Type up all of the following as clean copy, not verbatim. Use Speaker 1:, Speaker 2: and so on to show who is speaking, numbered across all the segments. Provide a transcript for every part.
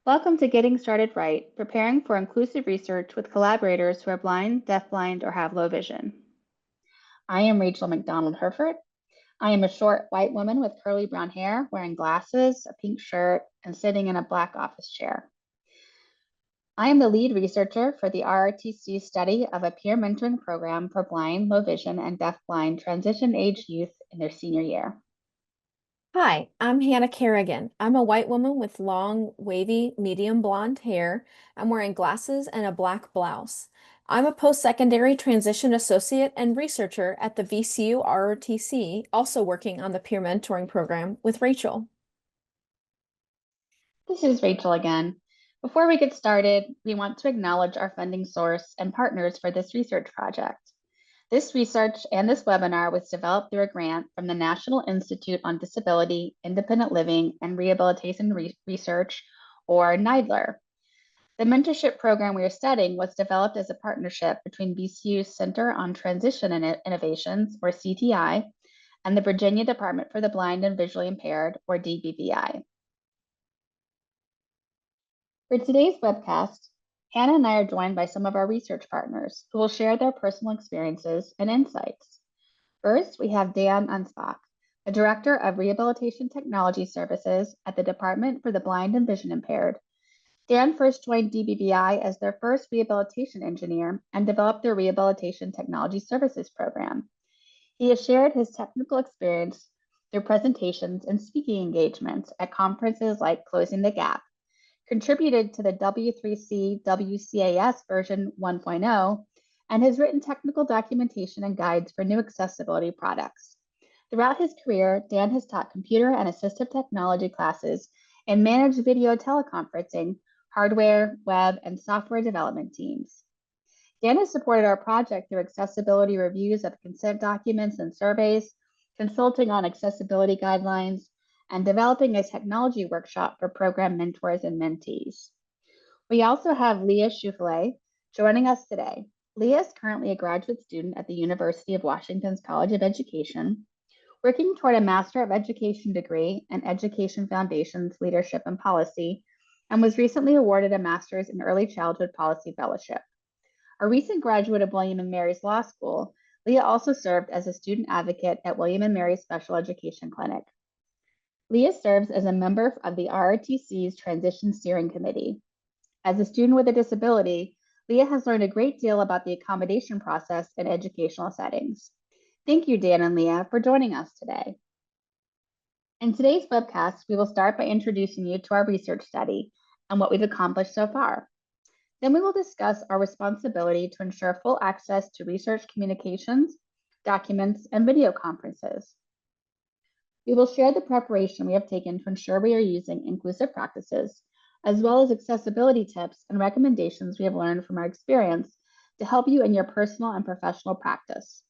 Speaker 1: Welcome to Getting Started Right, preparing for inclusive research with collaborators who are blind, deafblind, or have low vision. I am Rachel McDonald Hurford. I am a short white woman with curly brown hair, wearing glasses, a pink shirt, and sitting in a black office chair. I am the lead researcher for the RRTC study of a peer mentoring program for blind, low vision, and deafblind transition-age youth in their senior year.
Speaker 2: Hi, I'm Hannah Carignan. I'm a white woman with long, wavy, medium blonde hair. I'm wearing glasses and a black blouse. I'm a post-secondary transition associate and researcher at the VCU RRTC, also working on the peer mentoring program with Rachel.
Speaker 1: This is Rachel again. Before we get started, we want to acknowledge our funding source and partners for this research project. This research and this webinar was developed through a grant from the National Institute on Disability, Independent Living, and Rehabilitation Research, or NIDLR. The mentorship program we are studying was developed as a partnership between VCU's Center on Transition Innovations, or CTI, and the Virginia Department for the Blind and Visually Impaired, or DBVI. For today's webcast, Hannah and I are joined by some of our research partners who will share their personal experiences and insights. First, we have Dan Aunspach, the Director of Rehabilitation Technology Services at the Department for the Blind and Vision Impaired. Dan first joined DBVI as their first rehabilitation engineer and developed their Rehabilitation Technology Services program. He has shared his technical experience through presentations and speaking engagements at conferences like Closing the Gap, contributed to the W3C WCAS version 1.0, and has written technical documentation and guides for new accessibility products. Throughout his career, Dan has taught computer and assistive technology classes and managed video teleconferencing, hardware, web, and software development teams. Dan has supported our project through accessibility reviews of consent documents and surveys, consulting on accessibility guidelines, and developing a technology workshop for program mentors and mentees. We also have Leah Schiefele joining us today. Leah is currently a graduate student at the University of Washington's College of Education, working toward a Master of Education degree in Education Foundations Leadership and Policy, and was recently awarded a Master's in Early Childhood Policy Fellowship. A recent graduate of William & Mary's Law School, Leah also served as a student advocate at William & Mary's Special Education Clinic. Leah serves as a member of the RRTC's Transition Steering Committee. As a student with a disability, Leah has learned a great deal about the accommodation process in educational settings. Thank you, Dan and Leah, for joining us today. In today's webcast, we will start by introducing you to our research study and what we've accomplished so far. Then we will discuss our responsibility to ensure full access to research communications, documents, and video conferences. We will share the preparation we have taken to ensure we are using inclusive practices, as well as accessibility tips and recommendations we have learned from our experience to help you in your personal and professional practice.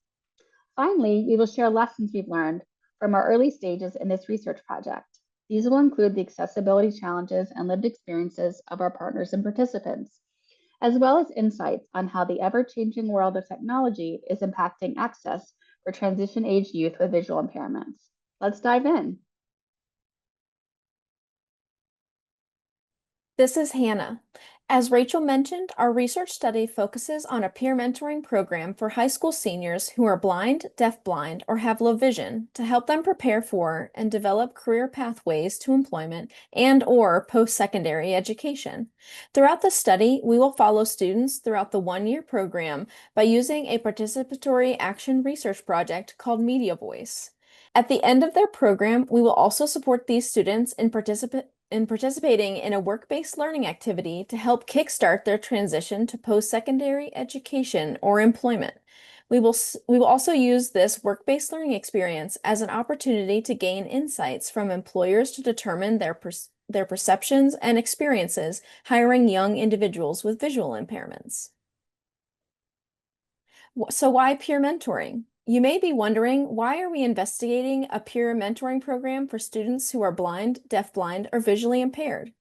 Speaker 1: Finally, we will share lessons we've learned from our early stages in this research project. These will include the accessibility challenges and lived experiences of our partners and participants, as well as insights on how the ever-changing world of technology is impacting access for transition-age youth with visual impairments. Let's dive in.
Speaker 2: This is Hannah. As Rachel mentioned, our research study focuses on a peer mentoring program for high school seniors who are blind, deafblind, or have low vision to help them prepare for and develop career pathways to employment and/or post-secondary education. Throughout the study, we will follow students throughout the one-year program by using a participatory action research project called Media Voice. At the end of their program, we will also support these students in participating in a work-based learning activity to help kickstart their transition to post-secondary education or employment. We will also use this work-based learning experience as an opportunity to gain insights from employers to determine their perceptions and experiences hiring young individuals with visual impairments. So why peer mentoring? You may be wondering, why are we investigating a peer mentoring program for students who are blind, deafblind, or visually impaired?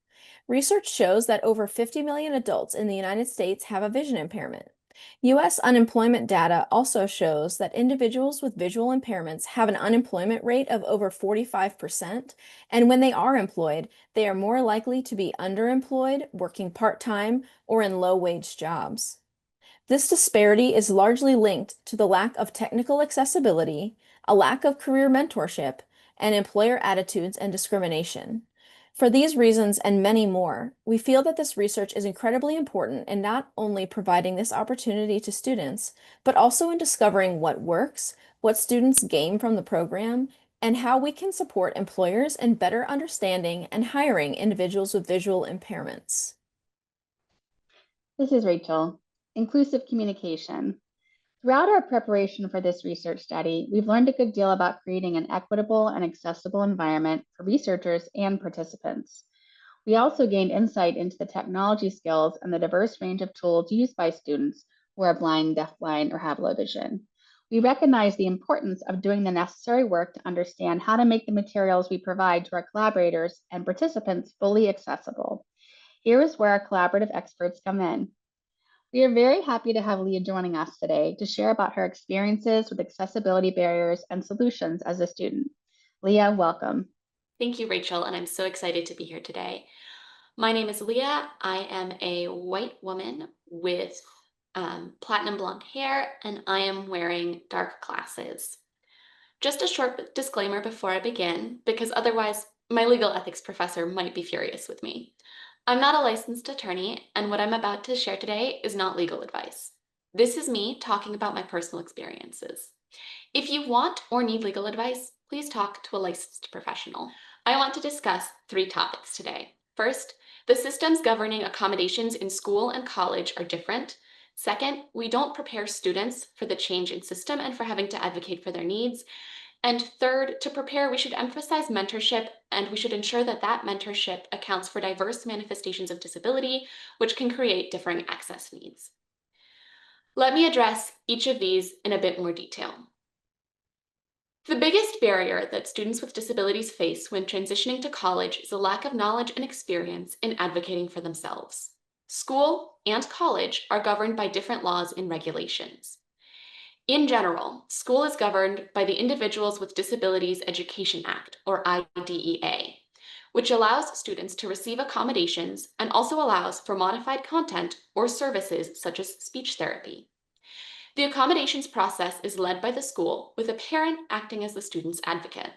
Speaker 2: Research shows that over 50 million adults in the United States have a vision impairment. U.S. unemployment data also shows that individuals with visual impairments have an unemployment rate of over 45%, and when they are employed, they are more likely to be underemployed, working part-time, or in low-wage jobs. This disparity is largely linked to the lack of technical accessibility, a lack of career mentorship, and employer attitudes and discrimination. For these reasons and many more, we feel that this research is incredibly important in not only providing this opportunity to students, but also in discovering what works, what students gain from the program, and how we can support employers in better understanding and hiring individuals with visual impairments.
Speaker 1: This is Rachel. Inclusive communication. Throughout our preparation for this research study, we've learned a good deal about creating an equitable and accessible environment for researchers and participants. We also gained insight into the technology skills and the diverse range of tools used by students who are blind, deafblind, or have low vision. We recognize the importance of doing the necessary work to understand how to make the materials we provide to our collaborators and participants fully accessible. Here is where our collaborative experts come in. We are very happy to have Leah joining us today to share about her experiences with accessibility barriers and solutions as a student. Leah, welcome.
Speaker 3: Thank you, Rachel, and I'm so excited to be here today. My name is Leah. I am a white woman with platinum blonde hair, and I am wearing dark glasses. Just a short disclaimer before I begin, because otherwise my legal ethics professor might be furious with me. I'm not a licensed attorney, and what I'm about to share today is not legal advice. This is me talking about my personal experiences. If you want or need legal advice, please talk to a licensed professional. I want to discuss 3 topics today. First, the systems governing accommodations in school and college are different. Second, we don't prepare students for the change in system and for having to advocate for their needs. And third, to prepare, we should emphasize mentorship, and we should ensure that that mentorship accounts for diverse manifestations of disability, which can create differing access needs. Let me address each of these in a bit more detail. The biggest barrier that students with disabilities face when transitioning to college is a lack of knowledge and experience in advocating for themselves. School and college are governed by different laws and regulations. In general, school is governed by the Individuals with Disabilities Education Act, or IDEA, which allows students to receive accommodations and also allows for modified content or services such as speech therapy. The accommodations process is led by the school, with a parent acting as the student's advocate.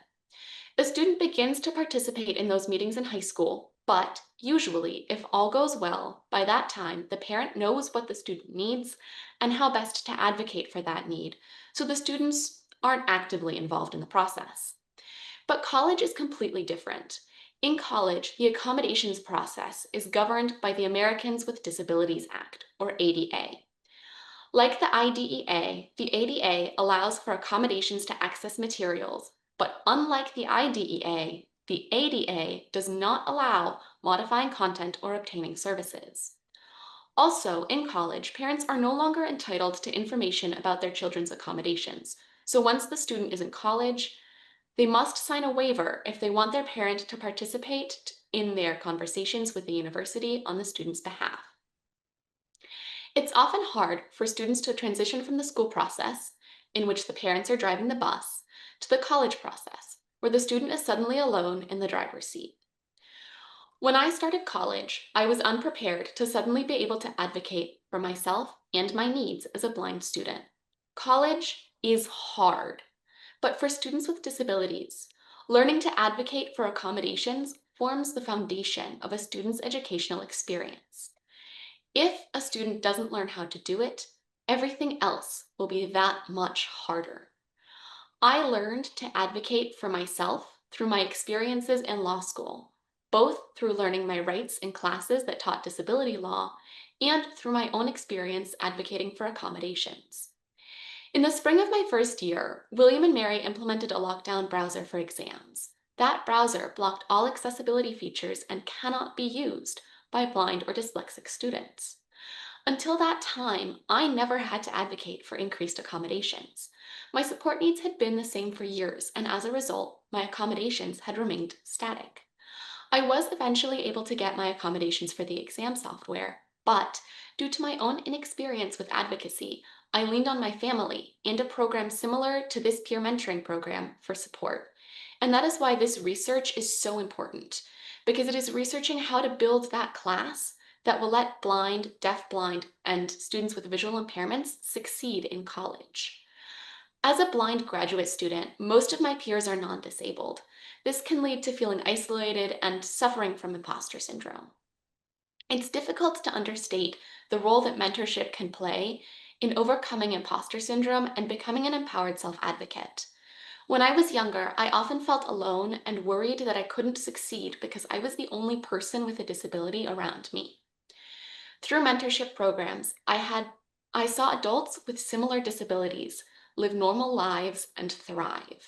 Speaker 3: A student begins to participate in those meetings in high school, but usually, if all goes well, by that time, the parent knows what the student needs and how best to advocate for that need, so the students aren't actively involved in the process. But college is completely different. In college, the accommodations process is governed by the Americans with Disabilities Act, or ADA. Like the IDEA, the ADA allows for accommodations to access materials, but unlike the IDEA, the ADA does not allow modifying content or obtaining services. Also, in college, parents are no longer entitled to information about their children's accommodations. So once the student is in college, they must sign a waiver if they want their parent to participate in their conversations with the university on the student's behalf. It's often hard for students to transition from the school process, in which the parents are driving the bus, to the college process, where the student is suddenly alone in the driver's seat. When I started college, I was unprepared to suddenly be able to advocate for myself and my needs as a blind student. College is hard, but for students with disabilities, learning to advocate for accommodations forms the foundation of a student's educational experience. If a student doesn't learn how to do it, everything else will be that much harder. I learned to advocate for myself through my experiences in law school, both through learning my rights in classes that taught disability law and through my own experience advocating for accommodations. In the spring of my first year, William and Mary implemented a lockdown browser for exams. That browser blocked all accessibility features and cannot be used by blind or dyslexic students. Until that time, I never had to advocate for increased accommodations. My support needs had been the same for years, and as a result, my accommodations had remained static. I was eventually able to get my accommodations for the exam software, but due to my own inexperience with advocacy, I leaned on my family and a program similar to this peer mentoring program for support. And that is why this research is so important, because it is researching how to build that class that will let blind, deafblind, and students with visual impairments succeed in college. As a blind graduate student, most of my peers are non-disabled. This can lead to feeling isolated and suffering from imposter syndrome. It's difficult to understate the role that mentorship can play in overcoming imposter syndrome and becoming an empowered self-advocate. When I was younger, I often felt alone and worried that I couldn't succeed because I was the only person with a disability around me. Through mentorship programs, I saw adults with similar disabilities live normal lives and thrive.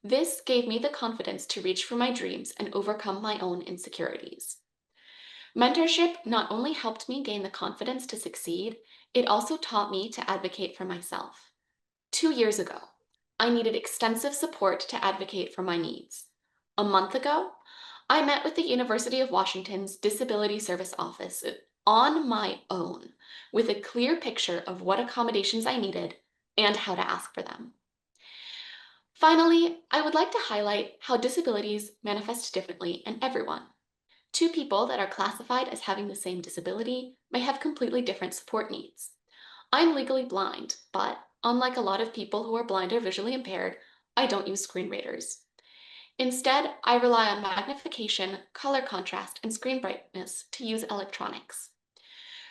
Speaker 3: This gave me the confidence to reach for my dreams and overcome my own insecurities. Mentorship not only helped me gain the confidence to succeed, it also taught me to advocate for myself. 2 years ago, I needed extensive support to advocate for my needs. A month ago, I met with the University of Washington's Disability Service Office on my own with a clear picture of what accommodations I needed and how to ask for them. Finally, I would like to highlight how disabilities manifest differently in everyone. Two people that are classified as having the same disability may have completely different support needs. I'm legally blind, but unlike a lot of people who are blind or visually impaired, I don't use screen readers. Instead, I rely on magnification, color contrast, and screen brightness to use electronics.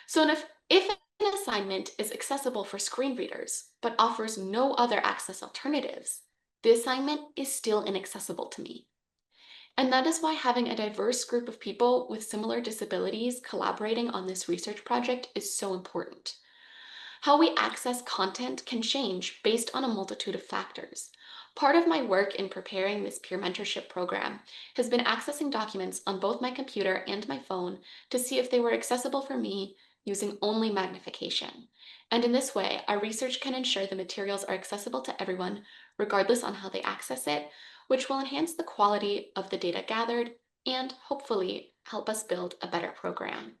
Speaker 3: So if an assignment is accessible for screen readers, but offers no other access alternatives, the assignment is still inaccessible to me. And that is why having a diverse group of people with similar disabilities collaborating on this research project is so important. How we access content can change based on a multitude of factors. Part of my work in preparing this peer mentorship program has been accessing documents on both my computer and my phone to see if they were accessible for me using only magnification. And in this way, our research can ensure the materials are accessible to everyone, regardless on how they access it, which will enhance the quality of the data gathered and hopefully help us build a better program.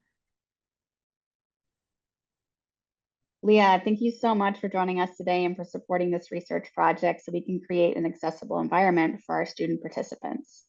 Speaker 1: Leah, thank you so much for joining us today and for supporting this research project so we can create an accessible environment for our student participants.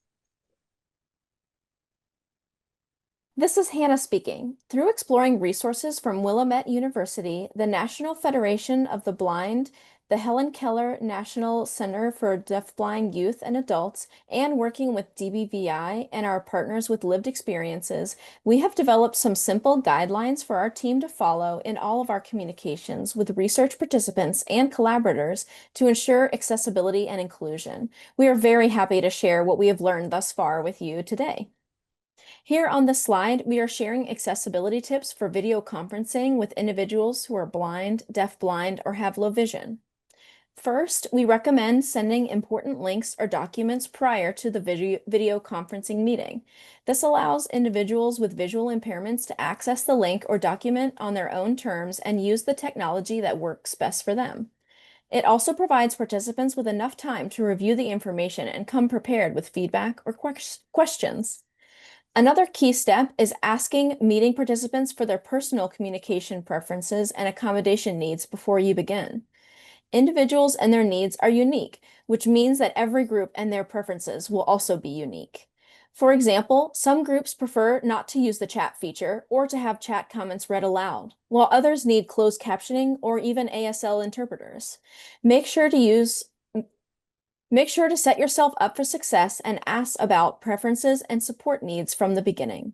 Speaker 2: This is Hannah speaking. Through exploring resources from Willamette University, the National Federation of the Blind, the Helen Keller National Center for Deafblind Youth and Adults, and working with DBVI and our partners with lived experiences, we have developed some simple guidelines for our team to follow in all of our communications with research participants and collaborators to ensure accessibility and inclusion. We are very happy to share what we have learned thus far with you today. Here on the slide, we are sharing accessibility tips for video conferencing with individuals who are blind, deafblind, or have low vision. First, we recommend sending important links or documents prior to the video conferencing meeting. This allows individuals with visual impairments to access the link or document on their own terms and use the technology that works best for them. It also provides participants with enough time to review the information and come prepared with feedback or questions. Another key step is asking meeting participants for their personal communication preferences and accommodation needs before you begin. Individuals and their needs are unique, which means that every group and their preferences will also be unique. For example, some groups prefer not to use the chat feature or to have chat comments read aloud, while others need closed captioning or even ASL interpreters. Make sure to set yourself up for success and ask about preferences and support needs from the beginning.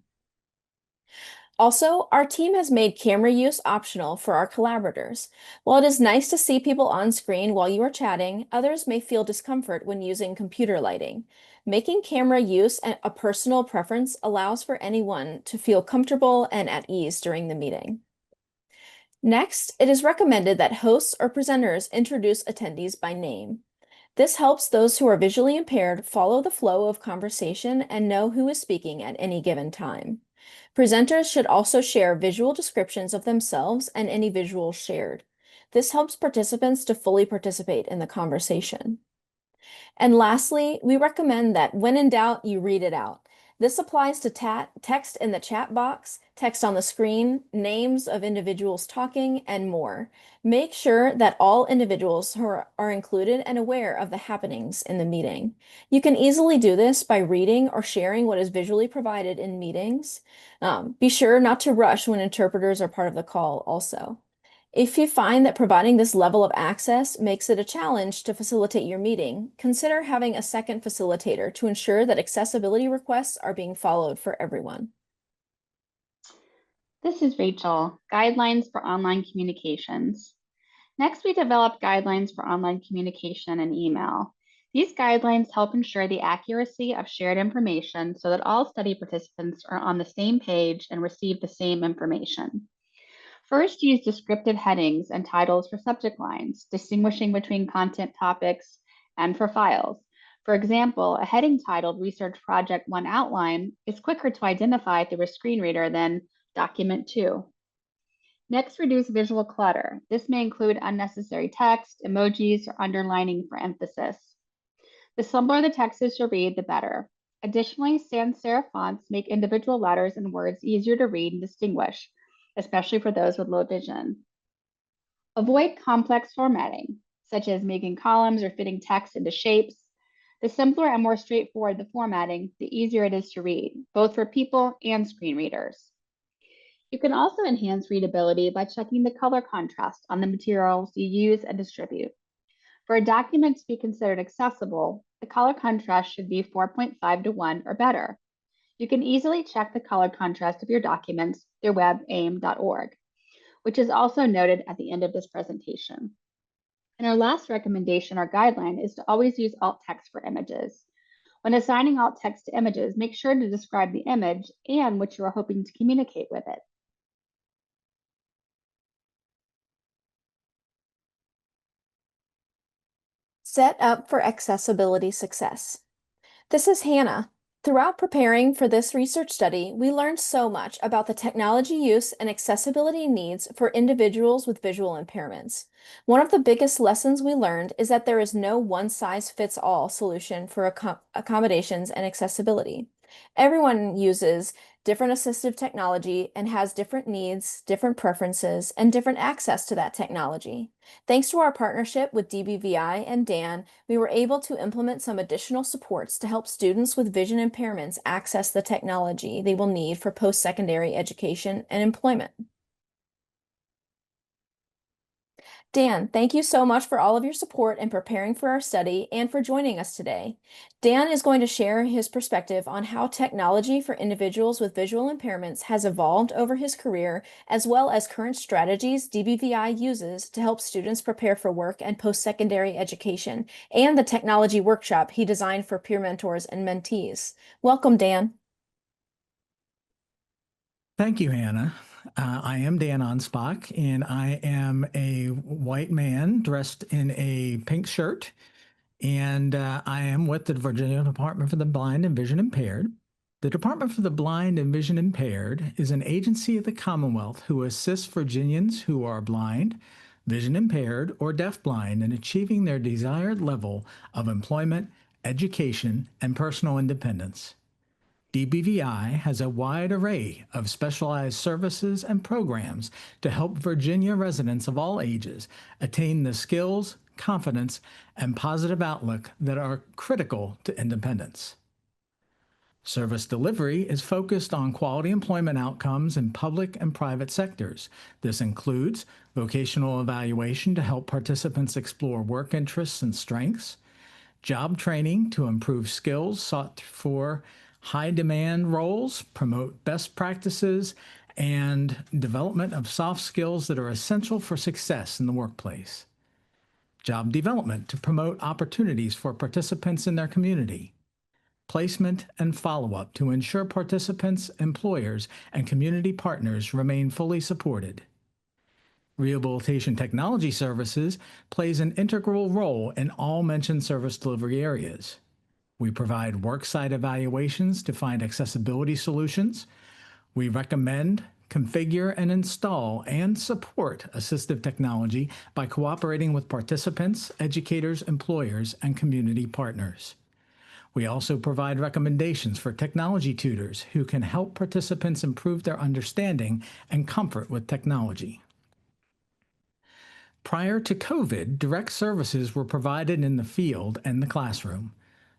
Speaker 2: Also, our team has made camera use optional for our collaborators. While it is nice to see people on screen while you are chatting, others may feel discomfort when using computer lighting. Making camera use a personal preference allows for anyone to feel comfortable and at ease during the meeting. Next, it is recommended that hosts or presenters introduce attendees by name. This helps those who are visually impaired follow the flow of conversation and know who is speaking at any given time. Presenters should also share visual descriptions of themselves and any visuals shared. This helps participants to fully participate in the conversation. And lastly, we recommend that when in doubt, you read it out. This applies to text in the chat box, text on the screen, names of individuals talking, and more. Make sure that all individuals who are included and aware of the happenings in the meeting. You can easily do this by reading or sharing what is visually provided in meetings. Be sure not to rush when interpreters are part of the call also. If you find that providing this level of access makes it a challenge to facilitate your meeting, consider having a second facilitator to ensure that accessibility requests are being followed for everyone.
Speaker 1: This is Rachel, Guidelines for Online Communications. Next, we developed guidelines for online communication and email. These guidelines help ensure the accuracy of shared information so that all study participants are on the same page and receive the same information. First, use descriptive headings and titles for subject lines, distinguishing between content topics and for files. For example, a heading titled Research Project 1 Outline is quicker to identify through a screen reader than Document 2. Next, reduce visual clutter. This may include unnecessary text, emojis, or underlining for emphasis. The simpler the text is to read, the better. Additionally, sans serif fonts make individual letters and words easier to read and distinguish, especially for those with low vision. Avoid complex formatting, such as making columns or fitting text into shapes. The simpler and more straightforward the formatting, the easier it is to read, both for people and screen readers. You can also enhance readability by checking the color contrast on the materials you use and distribute. For a document to be considered accessible, the color contrast should be 4.5:1 or better. You can easily check the color contrast of your documents through webaim.org, which is also noted at the end of this presentation. And our last recommendation or guideline is to always use alt text for images. When assigning alt text to images, make sure to describe the image and what you are hoping to communicate with it.
Speaker 2: Set up for accessibility success. This is Hannah. Throughout preparing for this research study, we learned so much about the technology use and accessibility needs for individuals with visual impairments. One of the biggest lessons we learned is that there is no one-size-fits-all solution for accommodations and accessibility. Everyone uses different assistive technology and has different needs, different preferences, and different access to that technology. Thanks to our partnership with DBVI and Dan, we were able to implement some additional supports to help students with vision impairments access the technology they will need for post-secondary education and employment. Dan, thank you so much for all of your support in preparing for our study and for joining us today. Dan is going to share his perspective on how technology for individuals with visual impairments has evolved over his career, as well as current strategies DBVI uses to help students prepare for work and post-secondary education, and the technology workshop he designed for peer mentors and mentees. Welcome, Dan.
Speaker 4: Thank you, Hannah. I am Dan Aunspach, and I am a white man dressed in a pink shirt, and I am with the Virginia Department for the Blind and Vision Impaired. The Department for the Blind and Vision Impaired is an agency of the Commonwealth who assists Virginians who are blind, vision impaired, or deafblind in achieving their desired level of employment, education, and personal independence. DBVI has a wide array of specialized services and programs to help Virginia residents of all ages attain the skills, confidence, and positive outlook that are critical to independence. Service delivery is focused on quality employment outcomes in public and private sectors. This includes vocational evaluation to help participants explore work interests and strengths, job training to improve skills sought for high-demand roles, promote best practices, and development of soft skills that are essential for success in the workplace. Job development to promote opportunities for participants in their community. Placement and follow-up to ensure participants, employers, and community partners remain fully supported. Rehabilitation technology services plays an integral role in all mentioned service delivery areas. We provide worksite evaluations to find accessibility solutions. We recommend, configure, and install and support assistive technology by cooperating with participants, educators, employers, and community partners. We also provide recommendations for technology tutors who can help participants improve their understanding and comfort with technology. Prior to COVID, direct services were provided in the field and the classroom.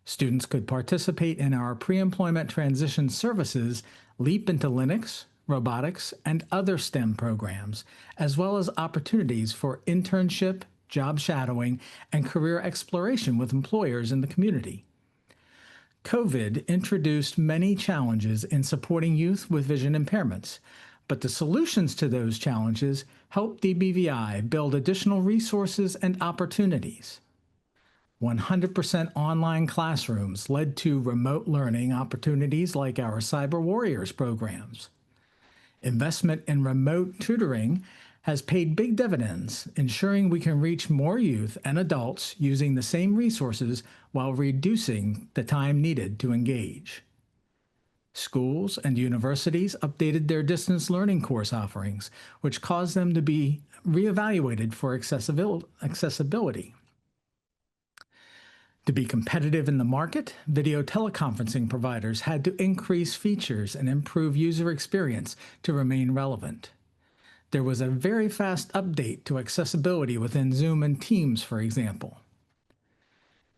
Speaker 4: Students could participate in our pre-employment transition services, Leap into Linux, robotics, and other STEM programs, as well as opportunities for internship, job shadowing, and career exploration with employers in the community. COVID introduced many challenges in supporting youth with vision impairments, but the solutions to those challenges helped DBVI build additional resources and opportunities. 100% online classrooms led to remote learning opportunities like our Cyber Warriors programs. Investment in remote tutoring has paid big dividends, ensuring we can reach more youth and adults using the same resources while reducing the time needed to engage. Schools and universities updated their distance learning course offerings, which caused them to be reevaluated for accessibility. To be competitive in the market, video teleconferencing providers had to increase features and improve user experience to remain relevant. There was a very fast update to accessibility within Zoom and Teams, for example.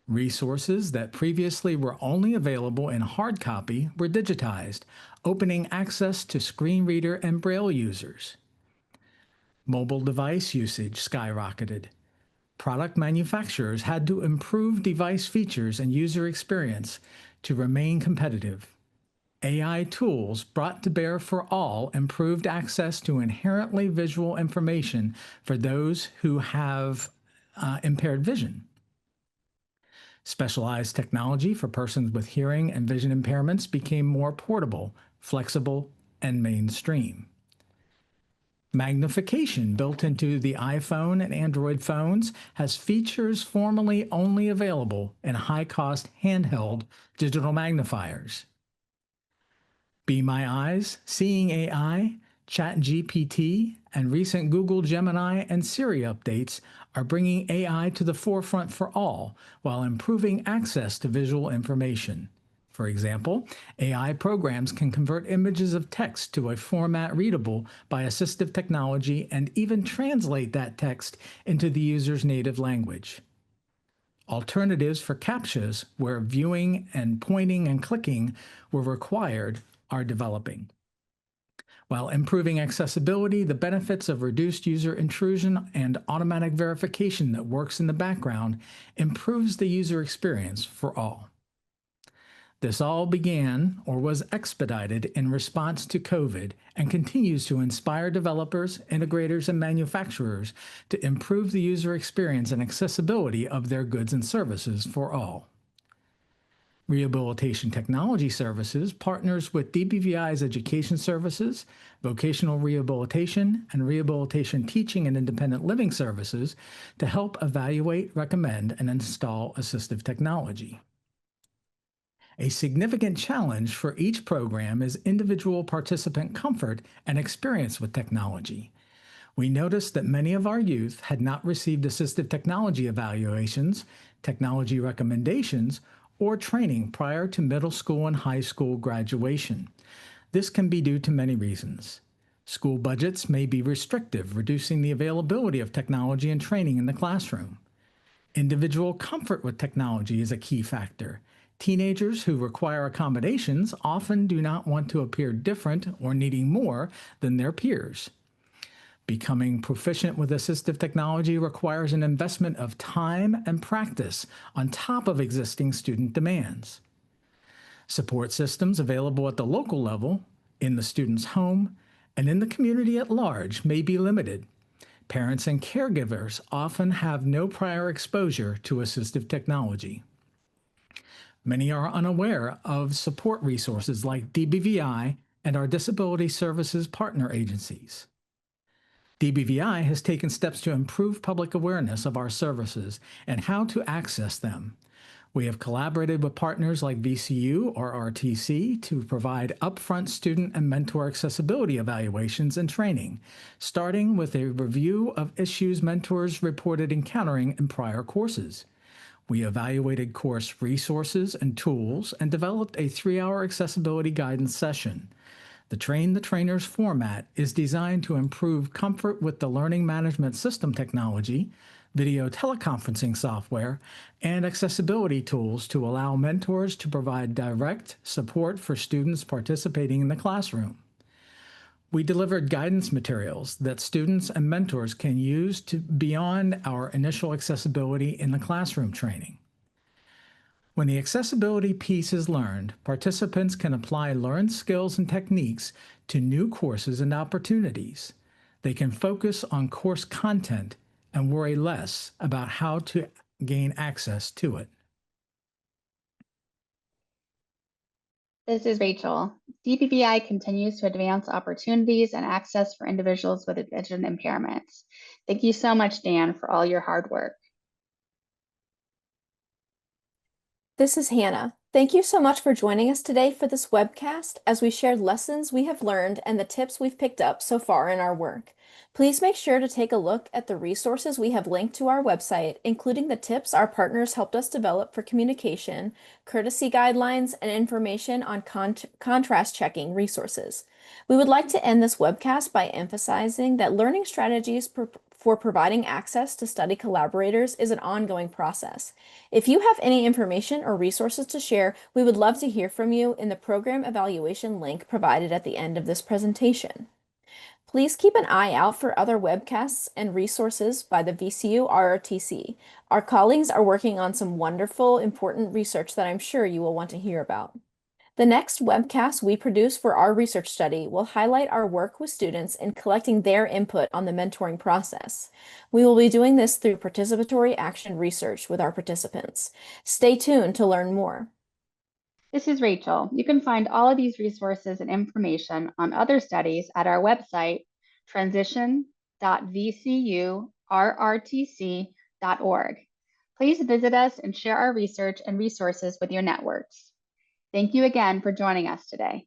Speaker 4: Resources that previously were only available in hard copy were digitized, opening access to screen reader and Braille users. Mobile device usage skyrocketed. Product manufacturers had to improve device features and user experience to remain competitive. AI tools brought to bear for all improved access to inherently visual information for those who have impaired vision. Specialized technology for persons with hearing and vision impairments became more portable, flexible, and mainstream. Magnification built into the iPhone and Android phones has features formerly only available in high-cost handheld digital magnifiers. Be My Eyes, Seeing AI, ChatGPT, and recent Google Gemini and Siri updates are bringing AI to the forefront for all while improving access to visual information. For example, AI programs can convert images of text to a format readable by assistive technology and even translate that text into the user's native language. Alternatives for CAPTCHAs, where viewing and pointing and clicking were required, are developing. While improving accessibility, the benefits of reduced user intrusion and automatic verification that works in the background improves the user experience for all. This all began or was expedited in response to COVID and continues to inspire developers, integrators, and manufacturers to improve the user experience and accessibility of their goods and services for all. Rehabilitation Technology Services partners with DBVI's education services, vocational rehabilitation, and rehabilitation teaching and independent living services to help evaluate, recommend, and install assistive technology. A significant challenge for each program is individual participant comfort and experience with technology. We noticed that many of our youth had not received assistive technology evaluations, technology recommendations, or training prior to middle school and high school graduation. This can be due to many reasons. School budgets may be restrictive, reducing the availability of technology and training in the classroom. Individual comfort with technology is a key factor. Teenagers who require accommodations often do not want to appear different or needing more than their peers. Becoming proficient with assistive technology requires an investment of time and practice on top of existing student demands. Support systems available at the local level, in the student's home, and in the community at large may be limited. Parents and caregivers often have no prior exposure to assistive technology. Many are unaware of support resources like DBVI and our disability services partner agencies. DBVI has taken steps to improve public awareness of our services and how to access them. We have collaborated with partners like VCU or RRTC to provide upfront student and mentor accessibility evaluations and training, starting with a review of issues mentors reported encountering in prior courses. We evaluated course resources and tools and developed a 3-hour accessibility guidance session. The Train the Trainers format is designed to improve comfort with the learning management system technology, video teleconferencing software, and accessibility tools to allow mentors to provide direct support for students participating in the classroom. We delivered guidance materials that students and mentors can use beyond our initial accessibility in the classroom training. When the accessibility piece is learned, participants can apply learned skills and techniques to new courses and opportunities. They can focus on course content and worry less about how to gain access to it.
Speaker 1: This is Rachel. DBVI continues to advance opportunities and access for individuals with vision impairments. Thank you so much, Dan, for all your hard work.
Speaker 2: This is Hannah. Thank you so much for joining us today for this webcast as we shared lessons we have learned and the tips we've picked up so far in our work. Please make sure to take a look at the resources we have linked to our website, including the tips our partners helped us develop for communication, courtesy guidelines, and information on contrast checking resources. We would like to end this webcast by emphasizing that learning strategies for providing access to study collaborators is an ongoing process. If you have any information or resources to share, we would love to hear from you in the program evaluation link provided at the end of this presentation. Please keep an eye out for other webcasts and resources by the VCU RRTC. Our colleagues are working on some wonderful, important research that I'm sure you will want to hear about. The next webcast we produce for our research study will highlight our work with students in collecting their input on the mentoring process. We will be doing this through participatory action research with our participants. Stay tuned to learn more.
Speaker 1: This is Rachel. You can find all of these resources and information on other studies at our website, transition.vcurrtc.org. Please visit us and share our research and resources with your networks. Thank you again for joining us today.